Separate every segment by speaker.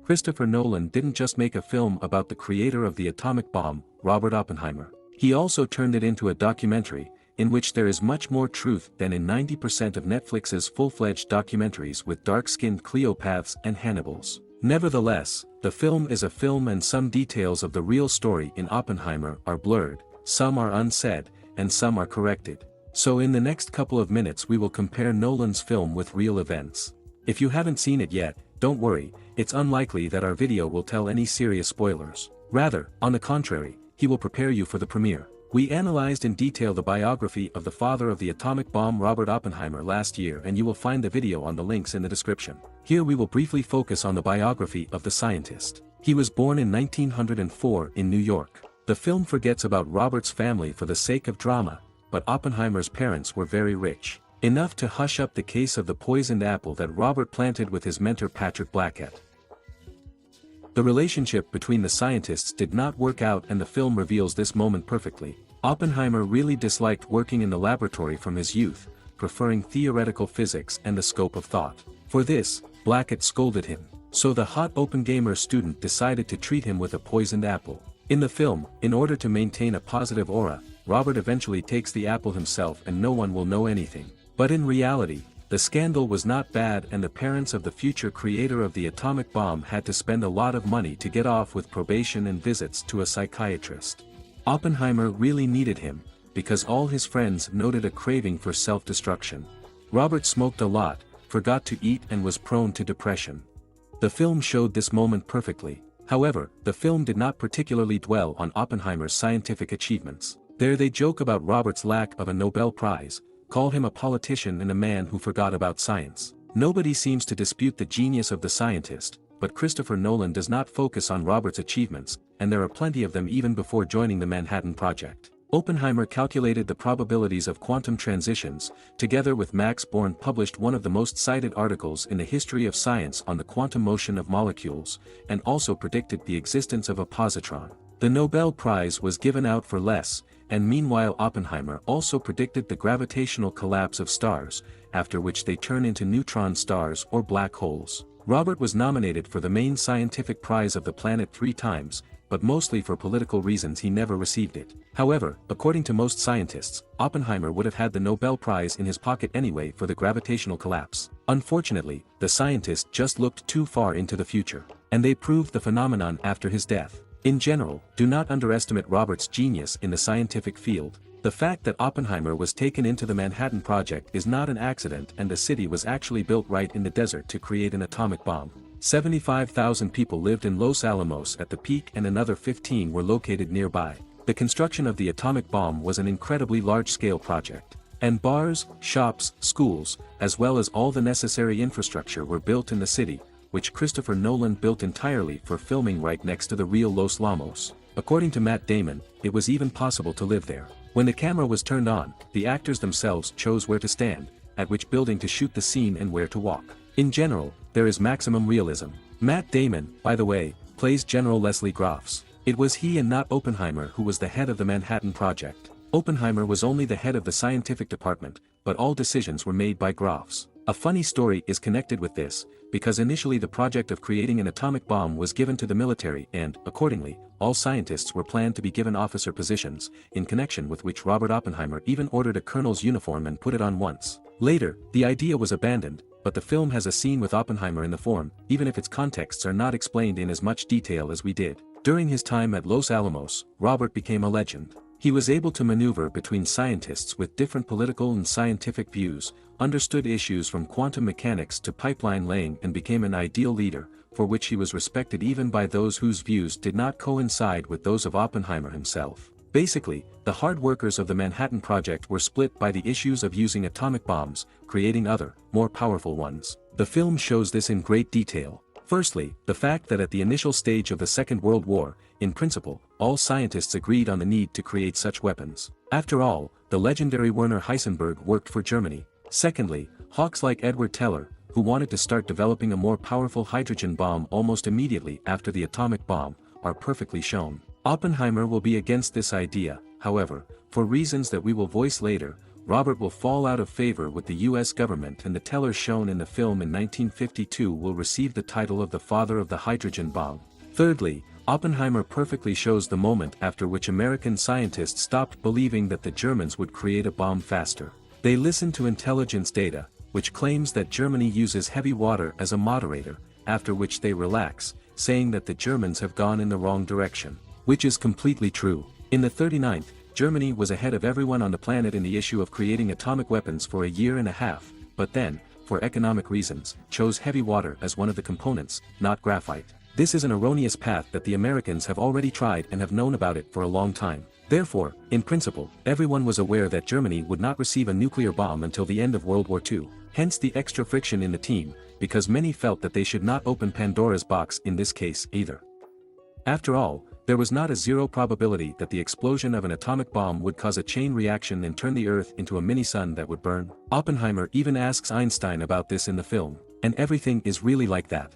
Speaker 1: Christopher Nolan didn't just make a film about the creator of the atomic bomb, Robert Oppenheimer. He also turned it into a documentary, in which there is much more truth than in 90% of Netflix's full-fledged documentaries with dark-skinned Cleopaths and Hannibals. Nevertheless, the film is a film and some details of the real story in Oppenheimer are blurred, some are unsaid, and some are corrected. So in the next couple of minutes we will compare Nolan's film with real events. If you haven't seen it yet, don't worry, it's unlikely that our video will tell any serious spoilers. Rather, on the contrary, he will prepare you for the premiere. We analyzed in detail the biography of the father of the atomic bomb Robert Oppenheimer last year, and you will find the video on the links in the description. Here we will briefly focus on the biography of the scientist. He was born in 1904 in New York. The film forgets about Robert's family for the sake of drama, but Oppenheimer's parents were very rich, enough to hush up the case of the poisoned apple that Robert planted with his mentor Patrick Blackett. The relationship between the scientists did not work out, and the film reveals this moment perfectly. Oppenheimer really disliked working in the laboratory from his youth, preferring theoretical physics and the scope of thought. For this, Blackett scolded him, so the hot Oppenheimer student decided to treat him with a poisoned apple. In the film, in order to maintain a positive aura, Robert eventually takes the apple himself and no one will know anything. But in reality, the scandal was not bad, and the parents of the future creator of the atomic bomb had to spend a lot of money to get off with probation and visits to a psychiatrist. Oppenheimer really needed him, because all his friends noted a craving for self-destruction. Robert smoked a lot, forgot to eat, and was prone to depression. The film showed this moment perfectly. However, the film did not particularly dwell on Oppenheimer's scientific achievements. There they joke about Robert's lack of a Nobel Prize, call him a politician and a man who forgot about science. Nobody seems to dispute the genius of the scientist, but Christopher Nolan does not focus on Robert's achievements, and there are plenty of them even before joining the Manhattan Project. Oppenheimer calculated the probabilities of quantum transitions, together with Max Born published one of the most cited articles in the history of science on the quantum motion of molecules, and also predicted the existence of a positron. The Nobel Prize was given out for less, and meanwhile Oppenheimer also predicted the gravitational collapse of stars, after which they turn into neutron stars or black holes. Robert was nominated for the main scientific prize of the planet 3 times, but mostly for political reasons he never received it. However, according to most scientists, Oppenheimer would have had the Nobel Prize in his pocket anyway for the gravitational collapse. Unfortunately, the scientist just looked too far into the future, and they proved the phenomenon after his death. In general, do not underestimate Robert's genius in the scientific field. The fact that Oppenheimer was taken into the Manhattan Project is not an accident, and the city was actually built right in the desert to create an atomic bomb. 75,000 people lived in Los Alamos at the peak, and another 15 were located nearby. The construction of the atomic bomb was an incredibly large-scale project, and bars, shops, schools, as well as all the necessary infrastructure were built in the city, which Christopher Nolan built entirely for filming right next to the real Los Alamos. According to Matt Damon, it was even possible to live there. When the camera was turned on, the actors themselves chose where to stand, at which building to shoot the scene, and where to walk. In general, there is maximum realism. Matt Damon, by the way, plays General Leslie Groffs. It was he and not Oppenheimer who was the head of the Manhattan Project. Oppenheimer was only the head of the scientific department, but all decisions were made by Groffs. A funny story is connected with this, because initially the project of creating an atomic bomb was given to the military, and, accordingly, all scientists were planned to be given officer positions, in connection with which Robert Oppenheimer even ordered a colonel's uniform and put it on once. Later, the idea was abandoned, but the film has a scene with Oppenheimer in the form, even if its contexts are not explained in as much detail as we did. During his time at Los Alamos, Robert became a legend. He was able to maneuver between scientists with different political and scientific views, understood issues from quantum mechanics to pipeline laying, and became an ideal leader, for which he was respected even by those whose views did not coincide with those of Oppenheimer himself. Basically, the hard workers of the Manhattan Project were split by the issues of using atomic bombs, creating other, more powerful ones. The film shows this in great detail. Firstly, the fact that at the initial stage of the Second World War, in principle, all scientists agreed on the need to create such weapons. After all, the legendary Werner Heisenberg worked for Germany. Secondly, hawks like Edward Teller, who wanted to start developing a more powerful hydrogen bomb almost immediately after the atomic bomb, are perfectly shown. Oppenheimer will be against this idea, however, for reasons that we will voice later. Robert will fall out of favor with the US government, and the teller shown in the film in 1952 will receive the title of the father of the hydrogen bomb. Thirdly, Oppenheimer perfectly shows the moment after which American scientists stopped believing that the Germans would create a bomb faster. They listened to intelligence data, which claims that Germany uses heavy water as a moderator, after which they relax, saying that the Germans have gone in the wrong direction. Which is completely true. In the 39th, Germany was ahead of everyone on the planet in the issue of creating atomic weapons for a year and a half, but then, for economic reasons, chose heavy water as one of the components, not graphite. This is an erroneous path that the Americans have already tried and have known about it for a long time. Therefore, in principle, everyone was aware that Germany would not receive a nuclear bomb until the end of World War II, hence the extra friction in the team, because many felt that they should not open Pandora's box in this case either. After all, there was not a zero probability that the explosion of an atomic bomb would cause a chain reaction and turn the Earth into a mini-sun that would burn. Oppenheimer even asks Einstein about this in the film, and everything is really like that.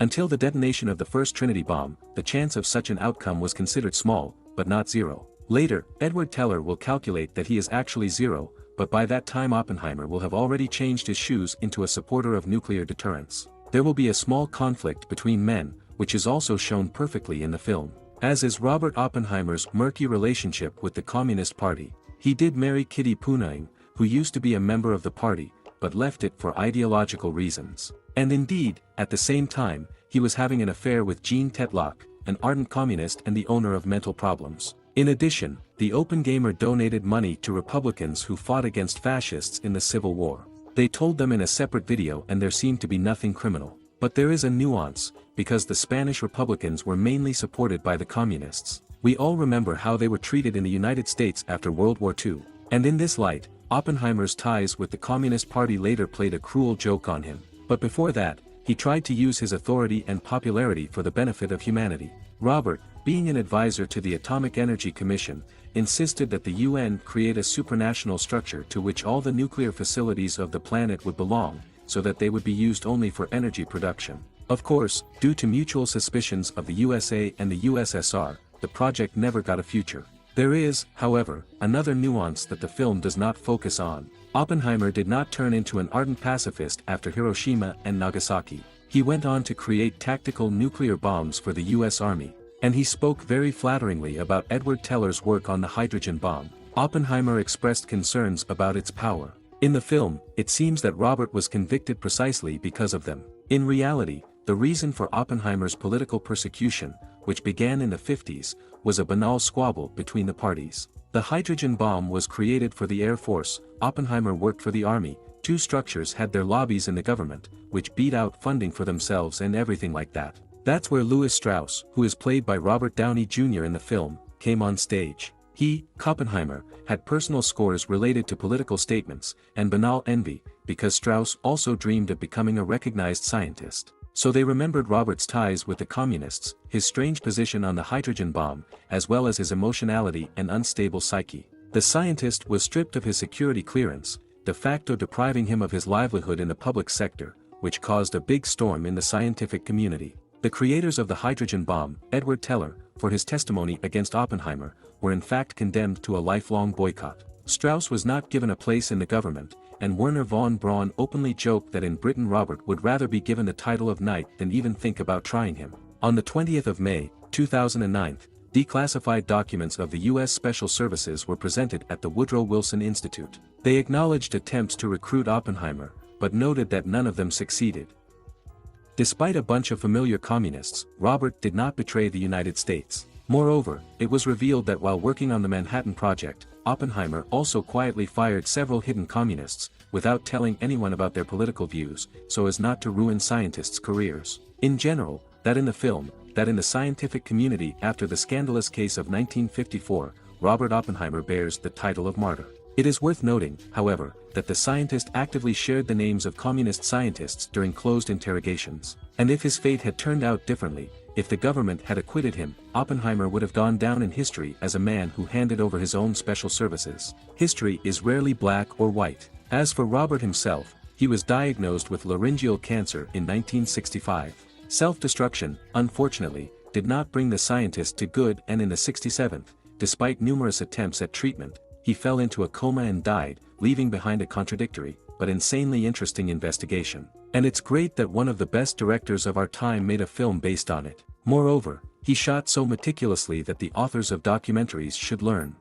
Speaker 1: Until the detonation of the first Trinity bomb, the chance of such an outcome was considered small, but not zero. Later, Edward Teller will calculate that he is actually zero, but by that time Oppenheimer will have already changed his shoes into a supporter of nuclear deterrence. There will be a small conflict between men, which is also shown perfectly in the film. As is Robert Oppenheimer's murky relationship with the Communist Party. He did marry Kitty Punine, who used to be a member of the party, but left it for ideological reasons. And indeed, at the same time, he was having an affair with Jean Tetlock, an ardent communist and the owner of mental problems. In addition, the Open Gamer donated money to Republicans who fought against fascists in the Civil War. They told them in a separate video, and there seemed to be nothing criminal. But there is a nuance, because the Spanish Republicans were mainly supported by the Communists. We all remember how they were treated in the United States after World War II. And in this light, Oppenheimer's ties with the Communist Party later played a cruel joke on him. But before that, he tried to use his authority and popularity for the benefit of humanity. Robert, being an advisor to the Atomic Energy Commission, insisted that the UN create a supranational structure to which all the nuclear facilities of the planet would belong, so that they would be used only for energy production. Of course, due to mutual suspicions of the USA and the USSR, the project never got a future. There is, however, another nuance that the film does not focus on. Oppenheimer did not turn into an ardent pacifist after Hiroshima and Nagasaki. He went on to create tactical nuclear bombs for the US Army, and he spoke very flatteringly about Edward Teller's work on the hydrogen bomb. Oppenheimer expressed concerns about its power. In the film, it seems that Robert was convicted precisely because of them. In reality, the reason for Oppenheimer's political persecution, which began in the 50s, was a banal squabble between the parties. The hydrogen bomb was created for the Air Force, Oppenheimer worked for the Army. Two structures had their lobbies in the government, which beat out funding for themselves and everything like that. That's where Louis Strauss, who is played by Robert Downey Jr. in the film, came on stage. He, Oppenheimer, had personal scores related to political statements, and banal envy, because Strauss also dreamed of becoming a recognized scientist. So they remembered Robert's ties with the communists, his strange position on the hydrogen bomb, as well as his emotionality and unstable psyche. The scientist was stripped of his security clearance, de facto depriving him of his livelihood in the public sector, which caused a big storm in the scientific community. The creators of the hydrogen bomb, Edward Teller, for his testimony against Oppenheimer, were in fact condemned to a lifelong boycott. Strauss was not given a place in the government, and Werner von Braun openly joked that in Britain Robert would rather be given the title of knight than even think about trying him. On the 20th of May, 2009, declassified documents of the U.S. Special Services were presented at the Woodrow Wilson Institute. They acknowledged attempts to recruit Oppenheimer, but noted that none of them succeeded. Despite a bunch of familiar communists, Robert did not betray the United States. Moreover, it was revealed that while working on the Manhattan Project, Oppenheimer also quietly fired several hidden communists, without telling anyone about their political views, so as not to ruin scientists' careers. In general, that in the film, that in the scientific community after the scandalous case of 1954, Robert Oppenheimer bears the title of martyr. It is worth noting, however, that the scientist actively shared the names of communist scientists during closed interrogations. And if his fate had turned out differently, if the government had acquitted him, Oppenheimer would have gone down in history as a man who handed over his own special services. History is rarely black or white. As for Robert himself, he was diagnosed with laryngeal cancer in 1965. Self-destruction, unfortunately, did not bring the scientist to good, and in the 67th, despite numerous attempts at treatment, he fell into a coma and died, leaving behind a contradictory, but insanely interesting investigation. And it's great that one of the best directors of our time made a film based on it. Moreover, he shot so meticulously that the authors of documentaries should learn.